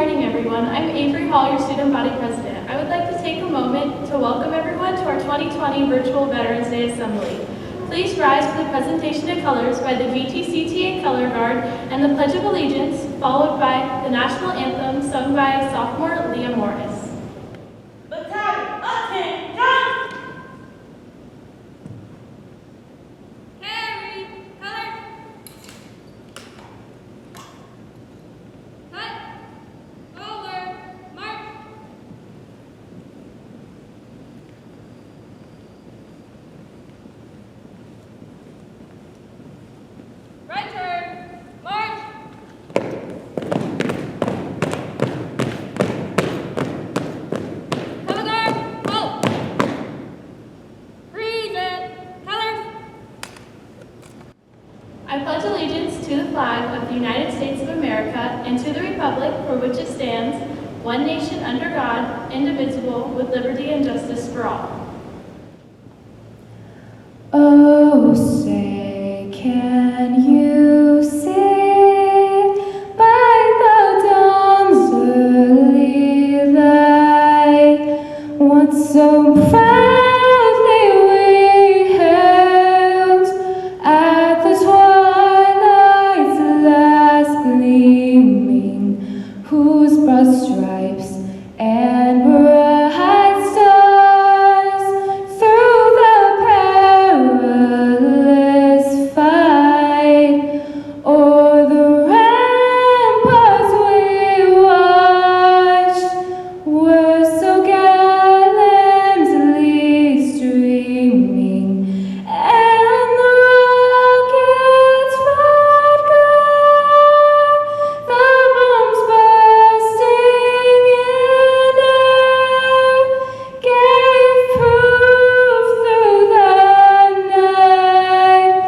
morning, everyone. I'm Avery Hall, your student body president. I would like to take a moment to welcome everyone to our 2020 Virtual Veterans Day Assembly. Please rise for the presentation of colors by the VTCTA Color Guard and the Pledge of Allegiance, followed by the national anthem sung by sophomore Leah Morris. Battalion, attention! Carry, color. Cut, forward, march. Right turn, march. Color guard, halt. Present, colors. I pledge allegiance to the flag of the United States of America and to the republic for which it stands, one nation under God, indivisible, with liberty and justice for all. Oh, say, can you see by the dawn's early light what so proudly we hailed at the twilight's last gleaming, whose broad stripes and bright stars through the perilous fight o'er the ramparts we watched were so gallantly streaming, and the rockets red glare, the bombs bursting in air, gave proof through the night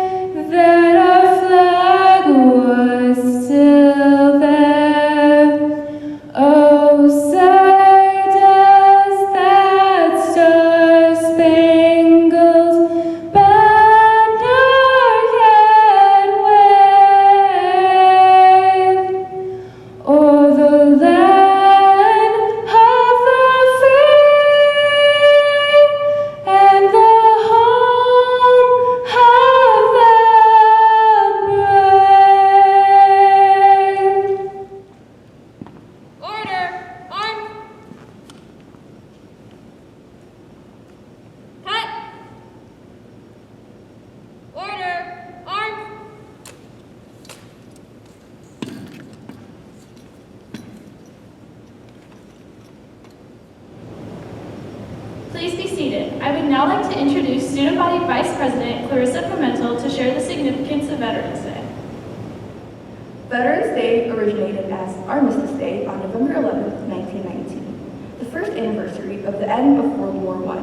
that our flag was still there. Oh, say does that star-spangled banner yet wave o'er the land of the free and the home of the brave? Order, arms. Cut. Order, arms. Please be seated. I would now like to introduce Student Body Vice President Clarissa Pimentel to share the significance of Veterans Day. Veterans Day originated as Armistice Day on November 11, 1919, the first anniversary of the end of World War I.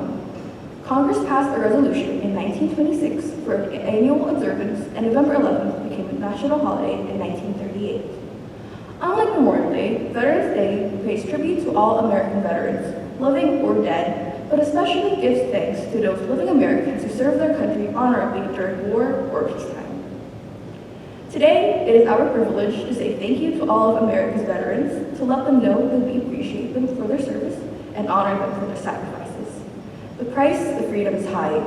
Congress passed a resolution in 1926 for an annual observance, and November 11th became a national holiday in 1938. Unlike Memorial Day, Veterans Day pays tribute to all American veterans, living or dead, but especially gives thanks to those living Americans who served their country honorably during war or peacetime. Today, it is our privilege to say thank you to all of America's veterans, to let them know that we appreciate them for their service and honor them for their sacrifices. The price of freedom is high.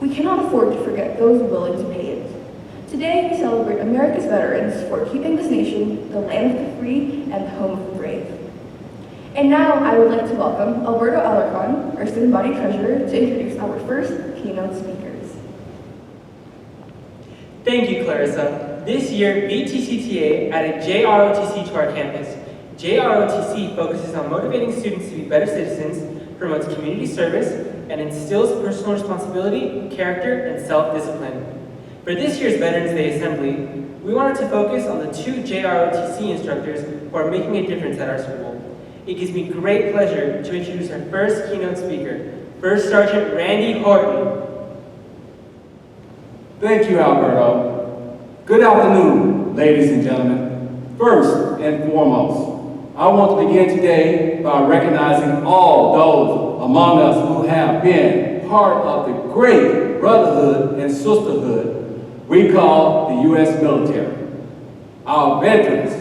We cannot afford to forget those willing to pay it. Today, we celebrate America's veterans for keeping this nation the land of the free and the home of the brave. And now, I would like to welcome Alberto Alarcon, our student body treasurer, to introduce our first keynote speakers. Thank you, Clarissa. This year, VTCTA added JROTC to our campus. JROTC focuses on motivating students to be better citizens, promotes community service, and instills personal responsibility, character, and self-discipline. For this year's Veterans Day Assembly, we wanted to focus on the two JROTC instructors who are making a difference at our school. It gives me great pleasure to introduce our first keynote speaker, First Sergeant Randy Horton. Thank you, Alberto. Good afternoon, ladies and gentlemen. First and foremost, I want to begin today by recognizing all those among us who have been part of the great brotherhood and sisterhood we call the U.S. military. Our veterans,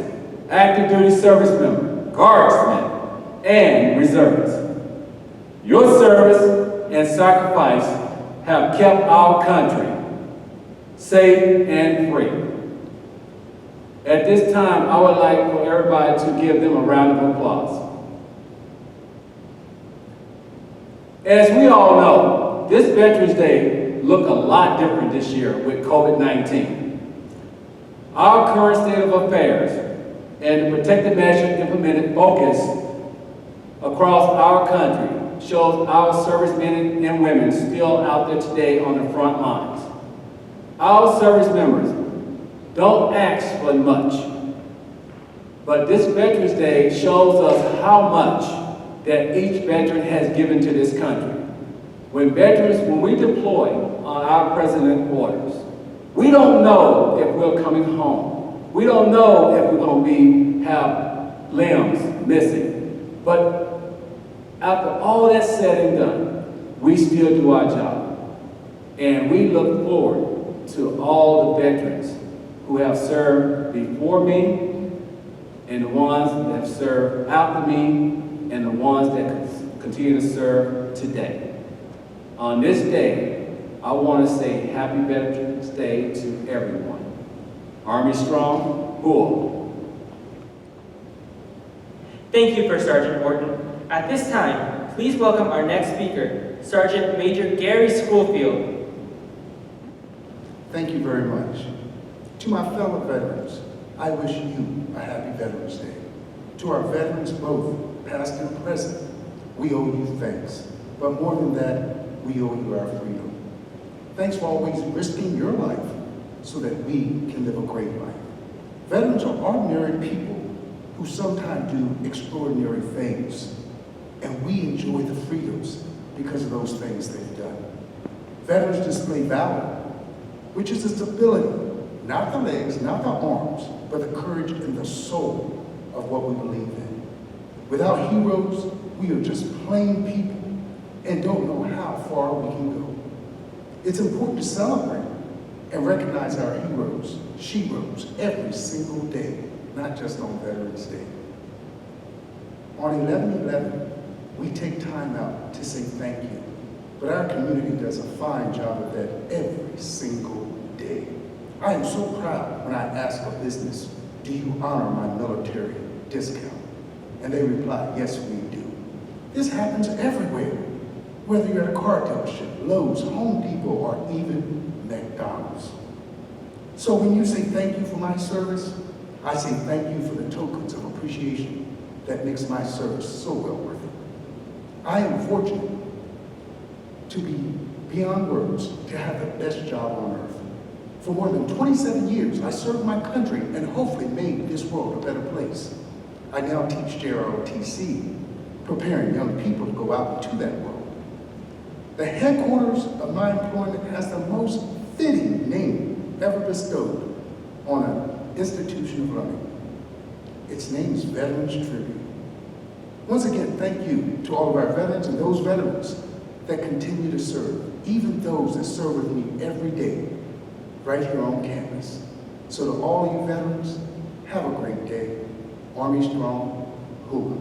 active duty service members, guardsmen, and reservists. Your service and sacrifice have kept our country safe and free. At this time, I would like for everybody to give them a round of applause. As we all know, this Veterans Day looked a lot different this year with COVID-19. Our current state of affairs and the protective measures implemented focus across our country shows our servicemen and women still out there today on the front lines. Our service members don't ask for much, but this Veterans Day shows us how much that each veteran has given to this country. When we deploy on our president's orders, we don't know if we're coming home. We don't know if we're going to have limbs missing. But after all that's said and done, we still do our job. And we look forward to all the veterans who have served before me, and the ones that have served after me, and the ones that continue to serve today. On this day, I want to say Happy Veterans Day to everyone. Army strong, bull. Thank you, First Sergeant Morton. At this time, please welcome our next speaker, Sergeant Major Gary Schoolfield. Thank you very much. To my fellow veterans, I wish you a happy Veterans Day. To our veterans both, past and present, we owe you thanks. But more than that, we owe you our freedom. Thanks for always risking your life so that we can live a great life. Veterans are ordinary people who sometimes do extraordinary things, and we enjoy the freedoms because of those things they've done. Veterans display valor, which is the stability, not the legs, not the arms, but the courage and the soul of what we believe in. Without heroes, we are just plain people and don't know how far we can go. It's important to celebrate and recognize our heroes, sheroes, every single day, not just on Veterans Day. On 11/11, we take time out to say thank you, but our community does a fine job of that every single day. I am so proud when I ask a business, do you honor my military discount? And they reply, yes, we do. This happens everywhere, whether you're at a car dealership, Lowe's, Home Depot, or even McDonald's. So when you say thank you for my service, I say thank you for the tokens of appreciation that makes my service so well worth it. I am fortunate to be beyond words to have the best job on earth. For more than 27 years, I served my country and hopefully made this world a better place. I now teach JROTC, preparing young people to go out into that world. The headquarters of my employment has the most fitting name ever bestowed on an institution of learning. Its name is Veterans Tribute. Once again, thank you to all of our veterans and those veterans that continue to serve, even those that serve with me every day, right here on campus. So to all you veterans, have a great day. Army strong, hoorah.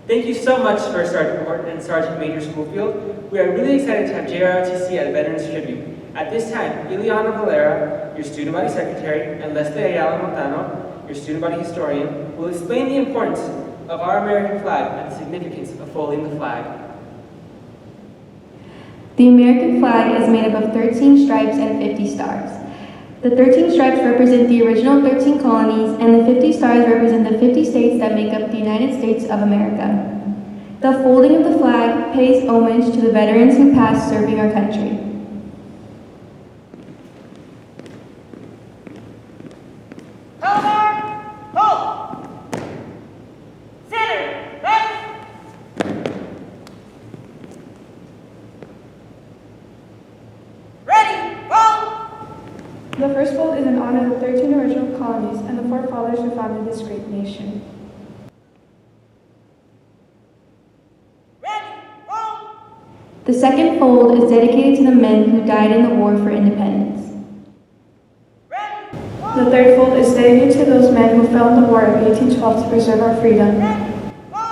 Thank you so much, First Sergeant Morton and Sergeant Major Schoolfield. We are really excited to have JROTC at a Veterans Tribute. At this time, Ileana Valera, your student body secretary, and Leslie Ayala Montano, your student body historian, will explain the importance of our American flag and the significance of folding the flag. The American flag is made up of 13 stripes and 50 stars. The 13 stripes represent the original 13 colonies, and the 50 stars represent the 50 states that make up the United States of America. The folding of the flag pays homage to the veterans who passed serving our country. The first fold is in honor of the 13 original colonies and the forefathers who founded this great nation. The second fold is dedicated to the men who died in the war for independence. Ready, The third fold is dedicated to those men who fell in the War of 1812 to preserve our freedom.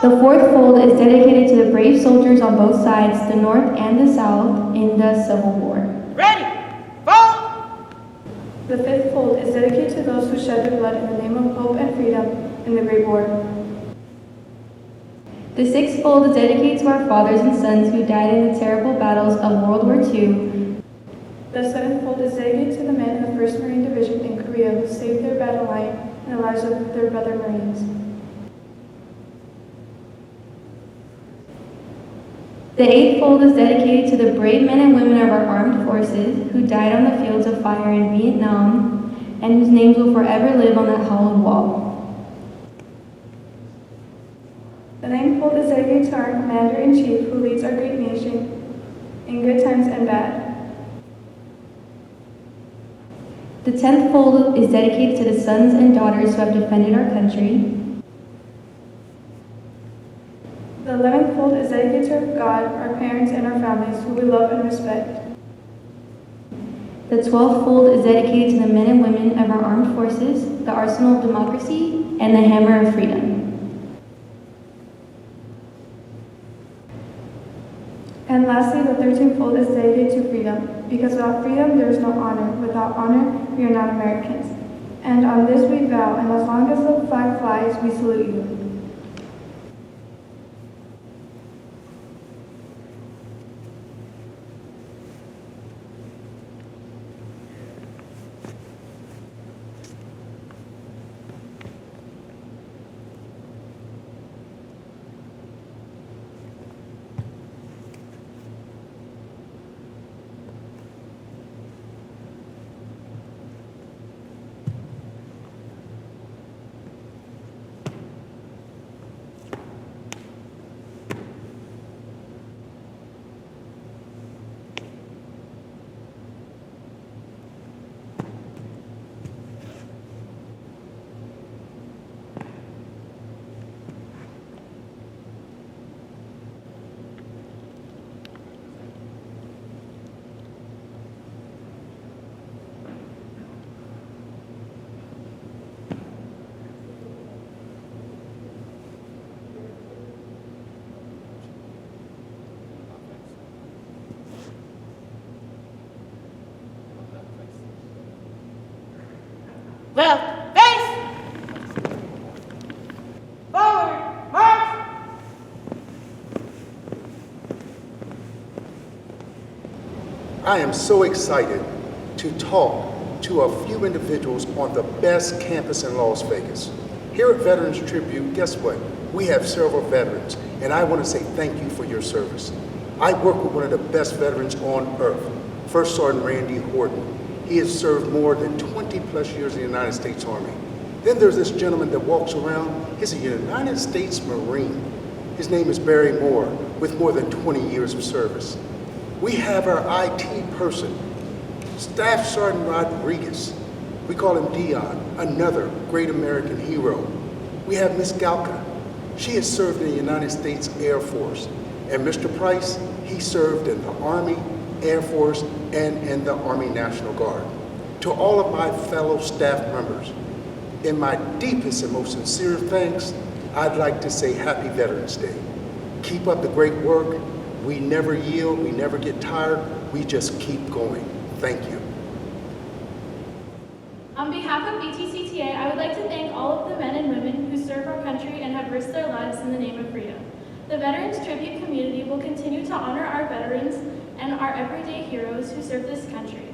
The fourth fold is dedicated to the brave soldiers on both sides, the North and the South, in the Civil War. Ready. Fold. The fifth fold is dedicated to those who shed their blood in the name of hope and freedom in the Great War. The sixth fold is dedicated to our fathers and sons who died in the terrible battles of World War II. The seventh fold is dedicated to the men in the 1st Marine Division in Korea who saved their battle line and the lives of their brother Marines. The eighth fold is dedicated to the brave men and women of our armed forces who died on the fields of fire in Vietnam and whose names will forever live on that hallowed wall. The ninth fold is dedicated to our Commander-in-Chief who leads our great nation in good times and bad. The 10th fold is dedicated to the sons and daughters who have defended our country. The 11th fold is dedicated to God, our parents, and our families who we love and respect. The 12th fold is dedicated to the men and women of our armed forces, the arsenal of democracy, and the hammer of freedom. And lastly, the 13th fold is dedicated to freedom, because without freedom there is no honor. Without honor, we are not Americans. And on this we vow, and as long as the flag flies, we salute you. Left. Face. Forward. March. I am so excited to talk to a few individuals on the best campus in Las Vegas. Here at Veterans Tribute, guess what? We have several veterans, and I want to say thank you for your service. I work with one of the best veterans on earth, First Sergeant Randy Horton. He has served more than 20 plus years in the United States Army. Then there's this gentleman that walks around. He's a United States Marine. His name is Barry Moore, with more than 20 years of service. We have our IT person, Staff Sergeant Rodriguez. We call him Dion, another great American hero. We have Miss Galka. She has served in the United States Air Force. And Mr. Price, he served in the Army, Air Force, and in the Army National Guard. To all of my fellow staff members, in my deepest and most sincere thanks, I'd like to say Happy Veterans Day. Keep up the great work. We never yield, we never get tired, we just keep going. Thank you. On behalf of VTCTA, I would like to thank all of the men and women who serve our country and have risked their lives in the name of freedom. The Veterans Tribute community will continue to honor our veterans and our everyday heroes who serve this country.